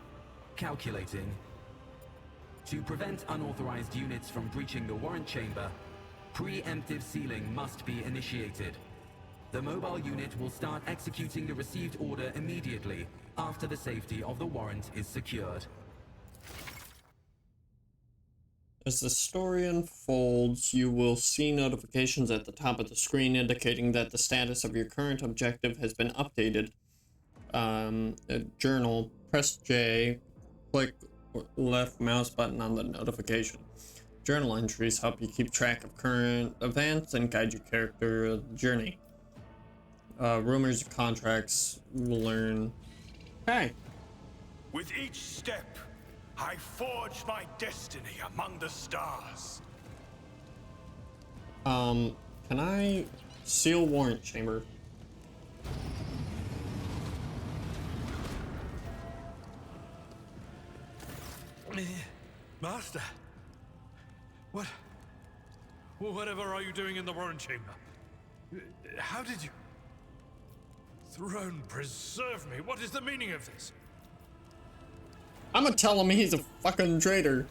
calculating. To prevent unauthorized units from breaching the warrant chamber, preemptive sealing must be initiated. The mobile unit will start executing the received order immediately after the safety of the warrant is secured. As the story unfolds, you will see notifications at the top of the screen indicating that the status of your current objective has been updated. A journal, press J, click left mouse button on the notification. Journal entries help you keep track of current events and guide your character journey. Rumors and contracts will learn. Hey. With each step, I forge my destiny among the stars. Can I seal warrant chamber? Master, whatever are you doing in the warrant chamber? How did you? Throne preserve me. What is the meaning of this? I'm gonna tell him he's a fucking traitor.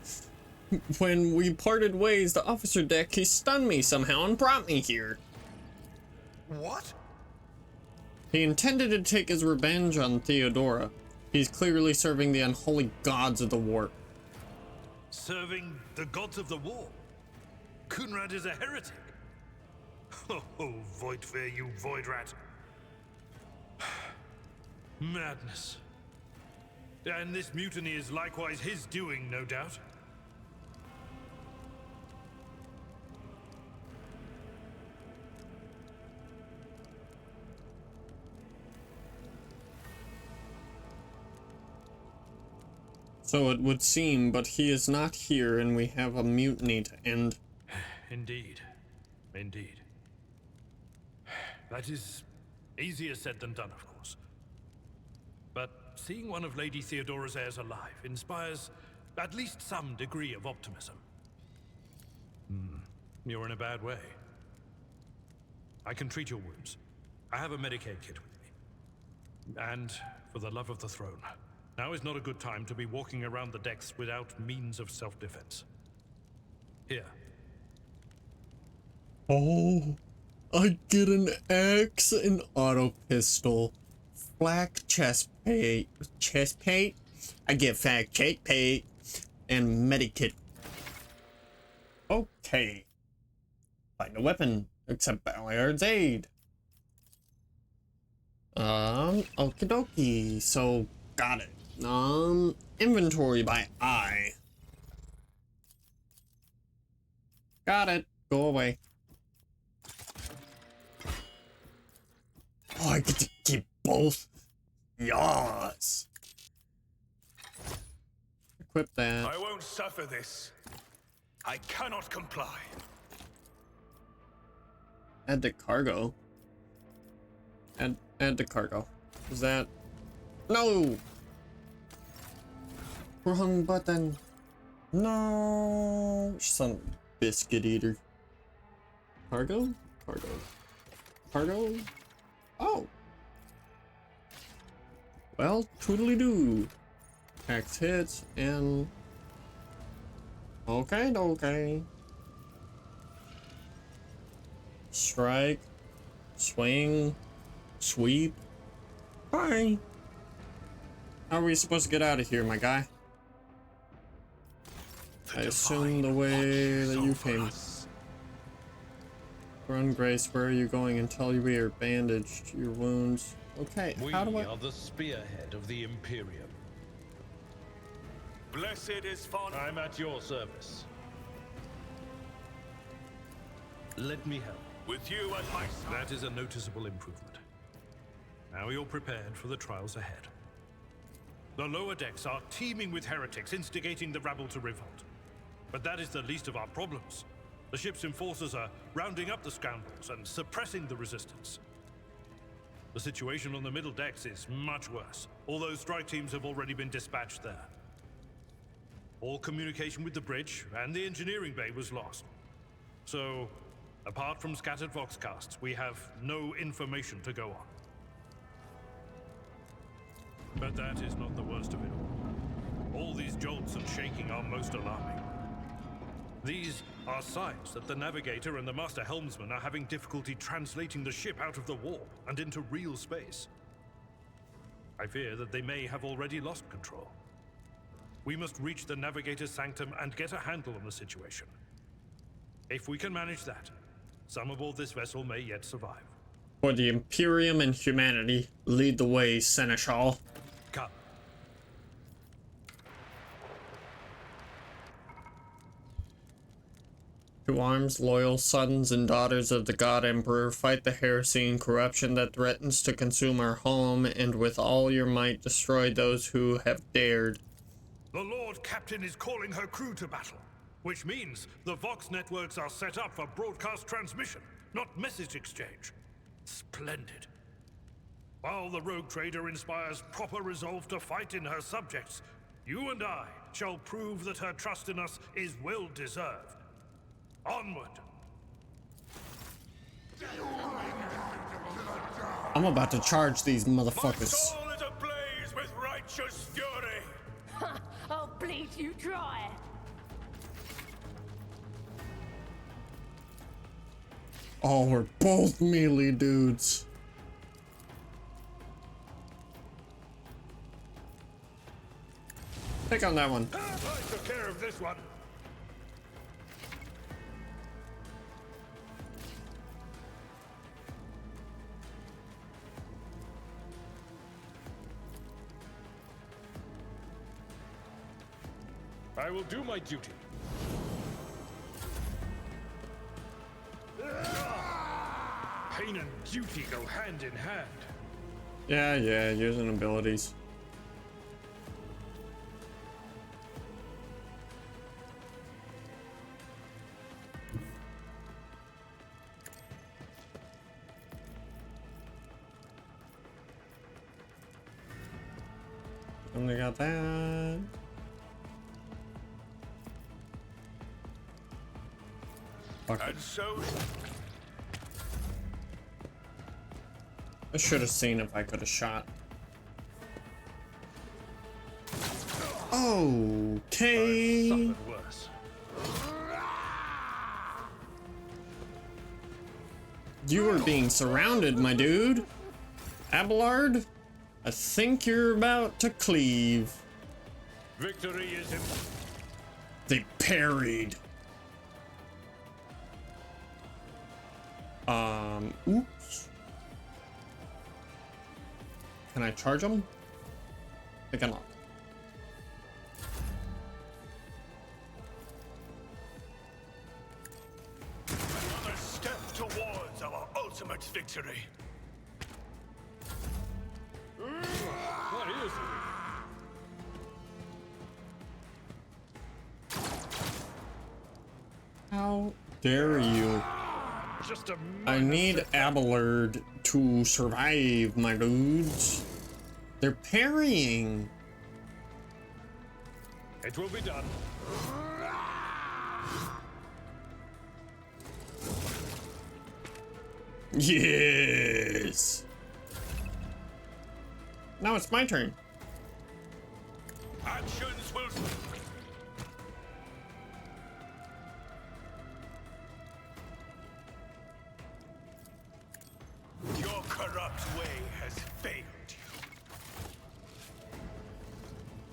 When we parted ways, the officer deck, he stunned me somehow and brought me here. What? He intended to take his revenge on Theodora. He's clearly serving the unholy gods of the warp. Serving the gods of the war? Kunrad is a heretic. Oh, Voidfear, you void rat. Madness. And this mutiny is likewise his doing, no doubt. So it would seem, but he is not here and we have a mutiny to end. Indeed. Indeed. That is easier said than done, of course. But seeing one of Lady Theodora's heirs alive inspires at least some degree of optimism. You're in a bad way. I can treat your wounds. I have a Medicaid kit with me. And for the love of the throne, now is not a good time to be walking around the decks without means of self-defense. Here. Oh, I get an axe, an auto pistol, flak chest plate, I get flak chest plate, and medikit. Okay. Find a weapon, except Balliard's aid. Okie dokie, so got it. Inventory by eye. Got it. Go away. Oh, I get to keep both. Yes. Equip that. I won't suffer this. I cannot comply. Add to cargo. Add to cargo. Is that? No. Wrong button. No. Son of a biscuit eater. Cargo. Cargo. Cargo. Oh. Well, toodly-doo. Axe hits and... Okay. Strike. Swing. Sweep. Bye. How are we supposed to get out of here, my guy? I assume the way that you came. Run, Grace, where are you going? Until we are bandaged your wounds. Okay, how do I... We are the spearhead of the Imperium. Blessed is fond. I'm at your service. Let me help. With you at my side. That is a noticeable improvement. Now you're prepared for the trials ahead. The lower decks are teeming with heretics instigating the rabble to revolt. But that is the least of our problems. The ship's enforcers are rounding up the scoundrels and suppressing the resistance. The situation on the middle decks is much worse, although strike teams have already been dispatched there. All communication with the bridge and the engineering bay was lost. So, Apart from scattered voxcasts, we have no information to go on. But that is not the worst of it all. All these jolts and shaking are most alarming. These are signs that the navigator and the master helmsman are having difficulty translating the ship out of the warp and into real space. I fear that they may have already lost control. We must reach the navigator's sanctum and get a handle on the situation. If we can manage that, some aboard this vessel may yet survive. For the Imperium and humanity, lead the way, Seneschal. Come. To arms, loyal sons and daughters of the God Emperor, fight the heresy and corruption that threatens to consume our home, and with all your might destroy those who have dared. The Lord Captain is calling her crew to battle, which means the Vox networks are set up for broadcast transmission, not message exchange. Splendid. While the rogue trader inspires proper resolve to fight in her subjects, you and I shall prove that her trust in us is well deserved. Onward! I'm about to charge these motherfuckers. My soul is ablaze with righteous fury! Oh, please, you try. Oh, we're both melee dudes. Pick on that one. I took care of this one. I will do my duty. Pain and duty go hand in hand. Yeah, using abilities. Only got that. And so I should have seen if I could have shot. Okay. suffered worse. You are being surrounded, my dude. Abelard, I think you're about to cleave. Victory is in. They parried. Oops. Can I charge them? I cannot. Another step towards our ultimate victory. What is it? How dare you? Just a I need Abelard to survive, my dudes. They're parrying. It will be done. Yes. Now it's my turn. Actions will. Your corrupt way has failed you.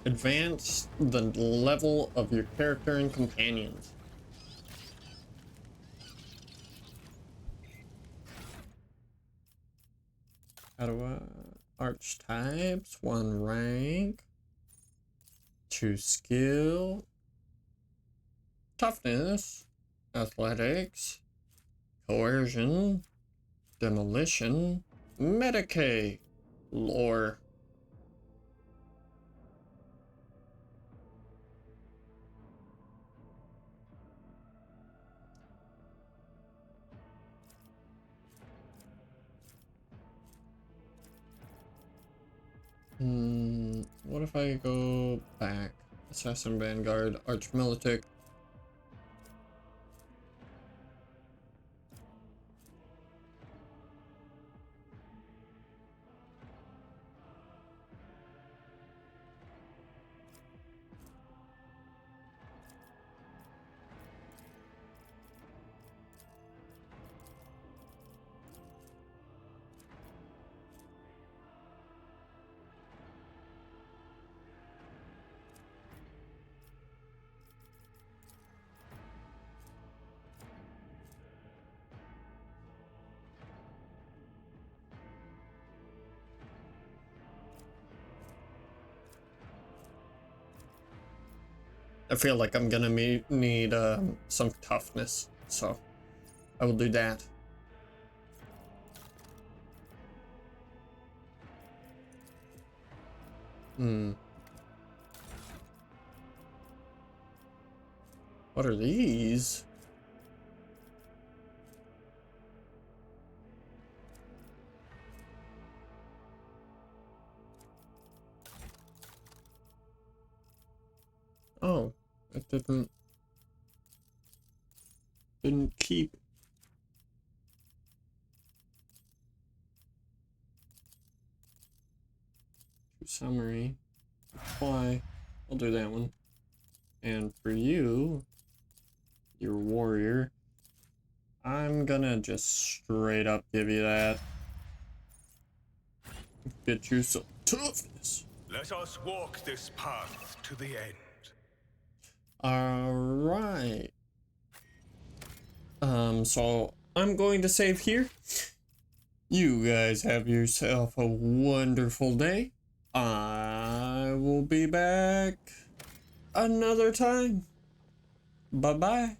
Advance the level of your character and companions. How do I... Archetypes, 1 rank, 2 skill, toughness, athletics, coercion, demolition, Medicaid, lore. What if I go back? Assassin, Vanguard, Archmilitic. I feel like I'm gonna need some toughness, so I will do that. What are these? Oh, it didn't keep. Summary. Apply. I'll do that one. And for you, your warrior, I'm gonna just straight up give you that. Get you some toughness. Let us walk this path to the end. Alright. So I'm going to save here. You guys have yourself a wonderful day. I will be back another time. Bye-bye.